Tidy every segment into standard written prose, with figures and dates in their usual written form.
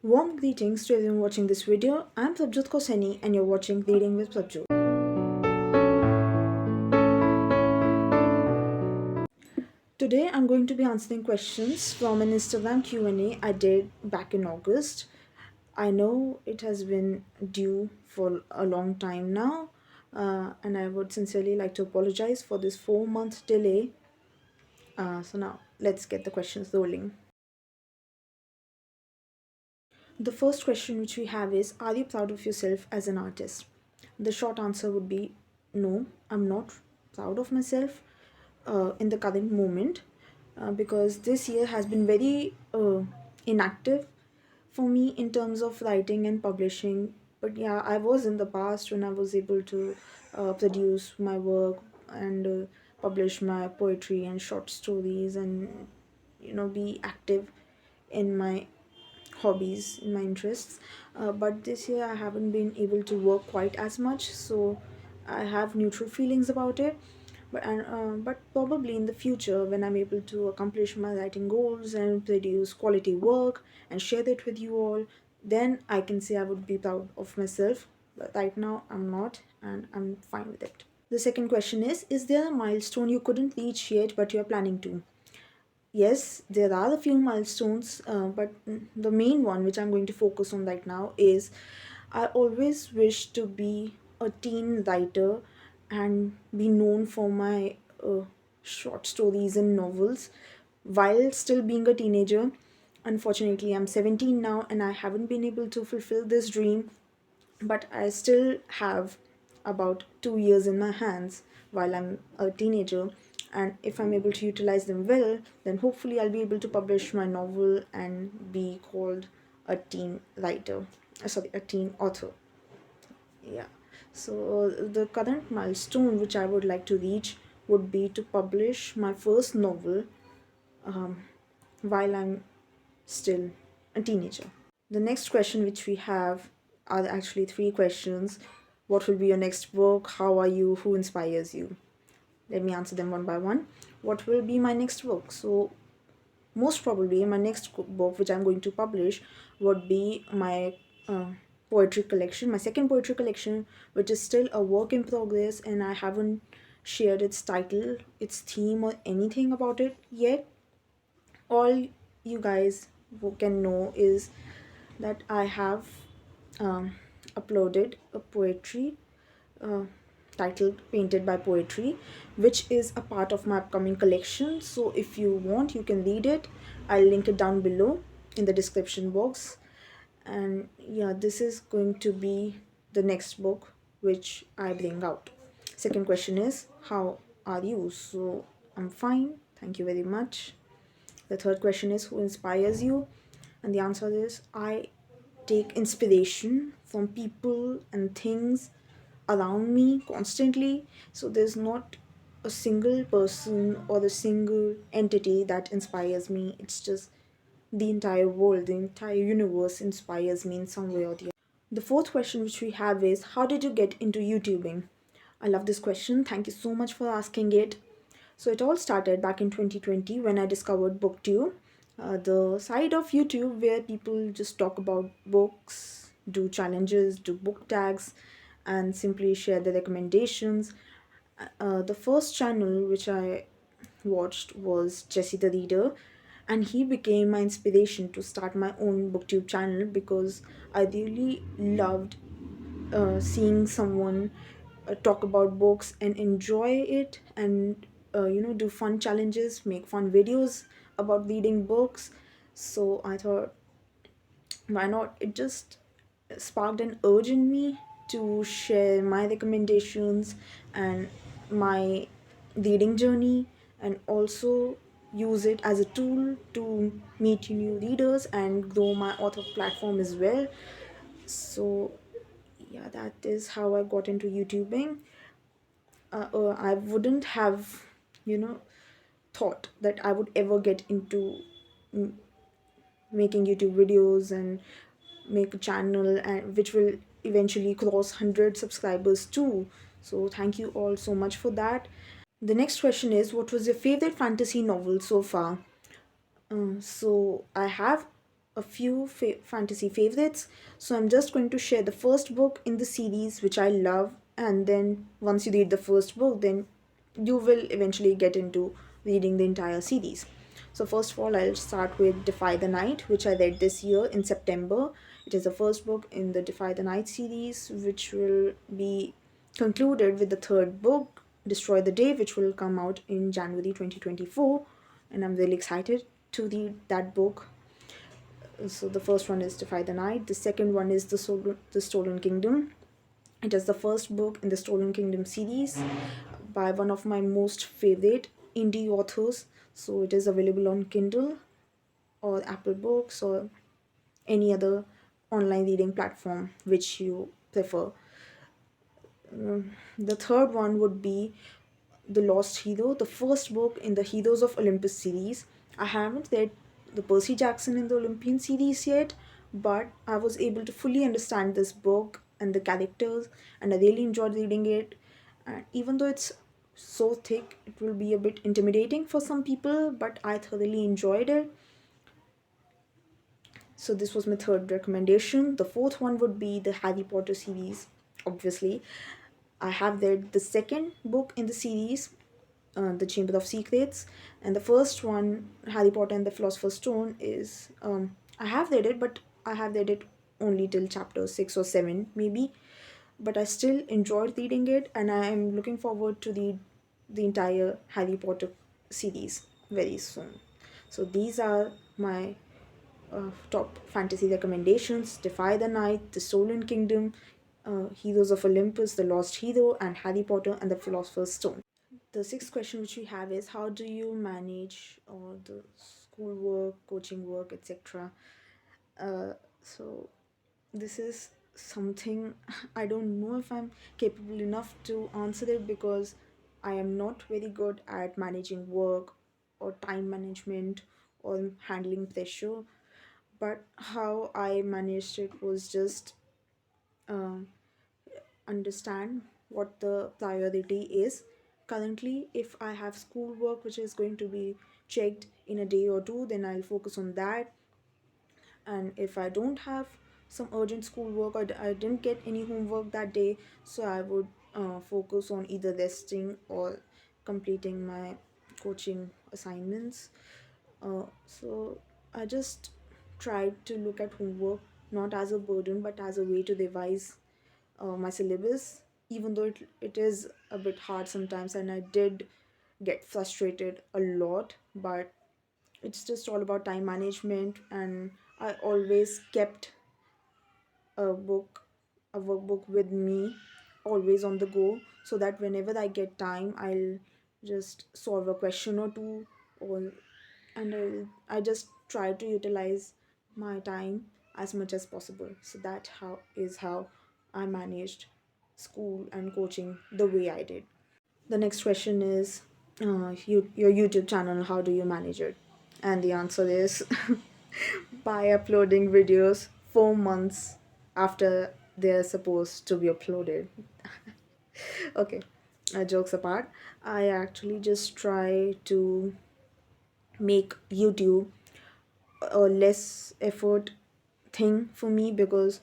Warm greetings to everyone watching this video. I'm Sabjot Koseni and you're watching Reading with Sabjot. Today I'm going to be answering questions from an Instagram Q&A I did back in August. I know it has been due for a long time now, and I would sincerely like to apologize for this 4-month delay. So now let's get the questions rolling. The first question which we have is, are you proud of yourself as an artist? The short answer would be no, I'm not proud of myself in the current moment, because this year has been very inactive for me in terms of writing and publishing. But yeah, I was in the past when I was able to produce my work and publish my poetry and short stories and be active in my hobbies, in my interests. But this year I haven't been able to work quite as much, so I have neutral feelings about it. But probably in the future, when I'm able to accomplish my writing goals and produce quality work and share that with you all, then I can say I would be proud of myself. But right now I'm not, and I'm fine with it. The second question is there a milestone you couldn't reach yet but you're planning to? Yes, there are a few milestones, but the main one which I'm going to focus on right now is I always wish to be a teen writer and be known for my short stories and novels while still being a teenager. Unfortunately, I'm 17 now and I haven't been able to fulfill this dream, but I still have about 2 years in my hands while I'm a teenager. And if I'm able to utilize them well, then hopefully I'll be able to publish my novel and be called a teen writer. Sorry, a teen author. Yeah. So the current milestone which I would like to reach would be to publish my first novel while I'm still a teenager. The next question which we have are actually three questions. What will be your next book? How are you? Who inspires you? Let me answer them one by one. What will be my next book? So, most probably, my next book, which I'm going to publish, would be my poetry collection, my second poetry collection, which is still a work in progress, and I haven't shared its title, its theme, or anything about it yet. All you guys who can know is that I have um, uploaded a poetry uh, titled Painted by Poetry, which is a part of my upcoming collection. So if you want, you can read it. I'll link it down below in the description box. And yeah, this is going to be the next book which I bring out. Second question is, how are you? So I'm fine. Thank you very much. The third question is, who inspires you? And the answer is, I take inspiration from people and things around me constantly. So there's not a single person or a single entity that inspires me. It's just the entire world, the entire universe inspires me in some way or the other. The fourth question which we have is, how did you get into YouTubing? I love this question. Thank you so much for asking it. So it all started back in 2020 when I discovered BookTube, the side of YouTube where people just talk about books, do challenges, do book tags, and simply share their recommendations. The first channel which I watched was Jesse the Reader, and he became my inspiration to start my own BookTube channel because I really loved seeing someone talk about books and enjoy it, and do fun challenges, make fun videos about reading books. So I thought, why not? It just sparked an urge in me to share my recommendations and my reading journey, and also use it as a tool to meet new readers and grow my author platform as well. So yeah, that is how I got into YouTubing. I wouldn't have, you know, thought that I would ever get into making YouTube videos and make a channel, and which will eventually cross 100 subscribers too. So thank you all so much for that. The next question is, what was your favorite fantasy novel so far? So I have a few fantasy favorites. So I'm just going to share the first book in the series which I love, and then once you read the first book, then you will eventually get into reading the entire series. So first of all, I'll start with Defy the Night, which I read this year in September. It is the first book in the Defy the Night series, which will be concluded with the third book, Destroy the Day, which will come out in January 2024. And I'm really excited to read that book. So the first one is Defy the Night. The second one is the Stolen Kingdom. It is the first book in the Stolen Kingdom series by one of my most favorite indie authors. So it is available on Kindle or Apple Books or any other online reading platform which you prefer. The third one would be The Lost Hero, the first book in the Heroes of Olympus series. I haven't read the Percy Jackson in the Olympian series yet, but I was able to fully understand this book and the characters, and I really enjoyed reading it. And even though it's so thick, it will be a bit intimidating for some people, but I thoroughly enjoyed it. So this was my third recommendation. The fourth one would be the Harry Potter series. Obviously, I have read the second book in the series, The Chamber of Secrets, and the first one, Harry Potter and the Philosopher's Stone, is I have read it, but I have read it only till chapter 6 or 7, maybe. But I still enjoyed reading it, and I am looking forward to read the entire Harry Potter series very soon. So these are my top fantasy recommendations: Defy the Night, The Stolen Kingdom, Heroes of Olympus, The Lost Hero, and Harry Potter and the Philosopher's Stone. The sixth question which we have is, how do you manage the school work, coaching work, etc.? So this is something I don't know if I'm capable enough to answer it, because I am not very good at managing work or time management or handling pressure. But how I managed it was just uh, understand what the priority is. Currently, if I have schoolwork which is going to be checked in a day or two, then I'll focus on that. And if I don't have some urgent schoolwork, or I didn't get any homework that day, so I would focus on either resting or completing my coaching assignments. So I just tried to look at homework not as a burden but as a way to revise my syllabus, even though it is a bit hard sometimes, and I did get frustrated a lot. But it's just all about time management, and I always kept a book, a workbook with me, always on the go, so that whenever I get time, I'll just solve a question or two, or and I just try to utilize my time as much as possible. So that how is how I managed school and coaching the way I did. The next question is, your YouTube channel, how do you manage it? And the answer is by uploading videos 4 months after they're supposed to be uploaded. Okay, jokes apart, I actually just try to make YouTube a less effort thing for me, because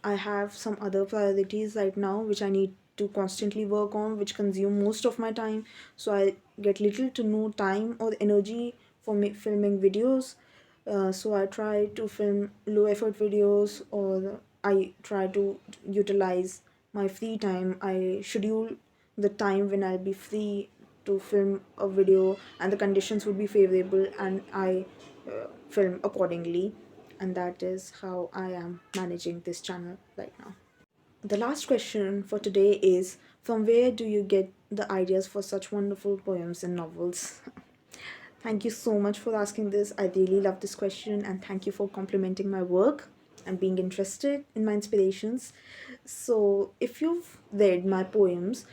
I have some other priorities right now which I need to constantly work on, which consume most of my time. So I get little to no time or energy for filming videos. So I try to film low effort videos, or I try to utilize my free time. I schedule the time when I'll be free to film a video, and the conditions would be favorable, and I film accordingly. And that is how I am managing this channel right now. The last question for today is, from where do you get the ideas for such wonderful poems and novels? Thank you so much for asking this. I really love this question, and thank you for complimenting my work and being interested in my inspirations. So, if you've read my poems,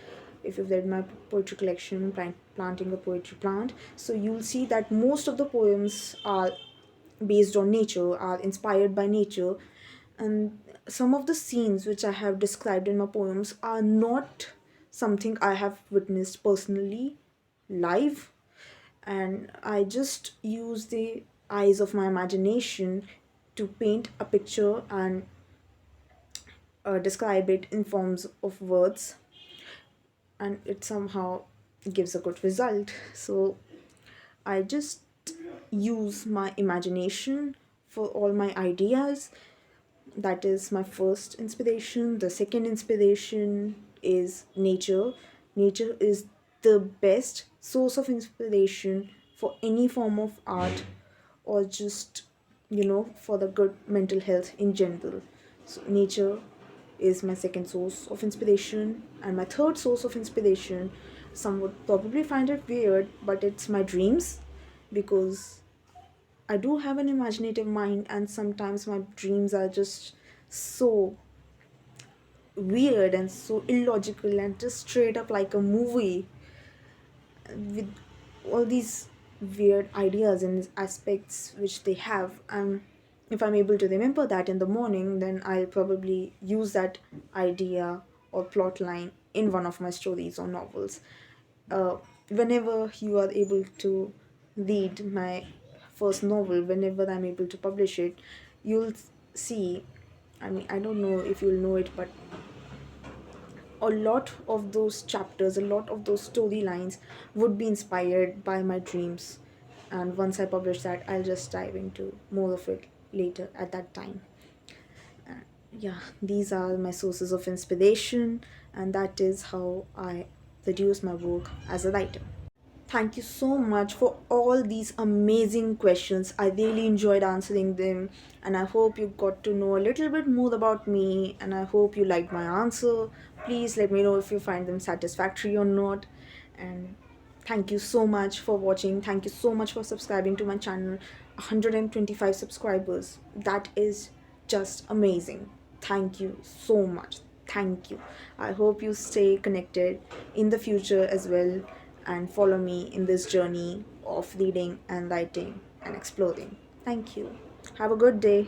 if you've read my poetry collection, Planting a Poetry Plant, so you'll see that most of the poems are based on nature, are inspired by nature. And some of the scenes which I have described in my poems are not something I have witnessed personally live, and I just use the eyes of my imagination to paint a picture and describe it in forms of words, and it somehow gives a good result. So I just use my imagination for all my ideas. That is my first inspiration. The second inspiration is nature. Nature is the best source of inspiration for any form of art, or just, for the good mental health in general. So nature is my second source of inspiration. And my third source of inspiration, some would probably find it weird, but it's my dreams, because I do have an imaginative mind, and sometimes my dreams are just so weird and so illogical and just straight up like a movie, with all these weird ideas and aspects which they have. If I'm able to remember that in the morning, then I'll probably use that idea or plot line in one of my stories or novels. Whenever you are able to read my first novel, whenever I'm able to publish it, you'll see. I mean, I don't know if you'll know it, but a lot of those chapters, a lot of those storylines would be inspired by my dreams. And once I publish that, I'll just dive into more of it later at that time. Yeah, these are my sources of inspiration, and that is how I produce my work as a writer. Thank you so much for all these amazing questions. I really enjoyed answering them, and I hope you got to know a little bit more about me, and I hope you liked my answer. Please let me know if you find them satisfactory or not. And thank you so much for watching. Thank you so much for subscribing to my channel. 125 subscribers. That is just amazing. Thank you so much. Thank you. I hope you stay connected in the future as well, and follow me in this journey of reading and writing and exploring. Thank you. Have a good day.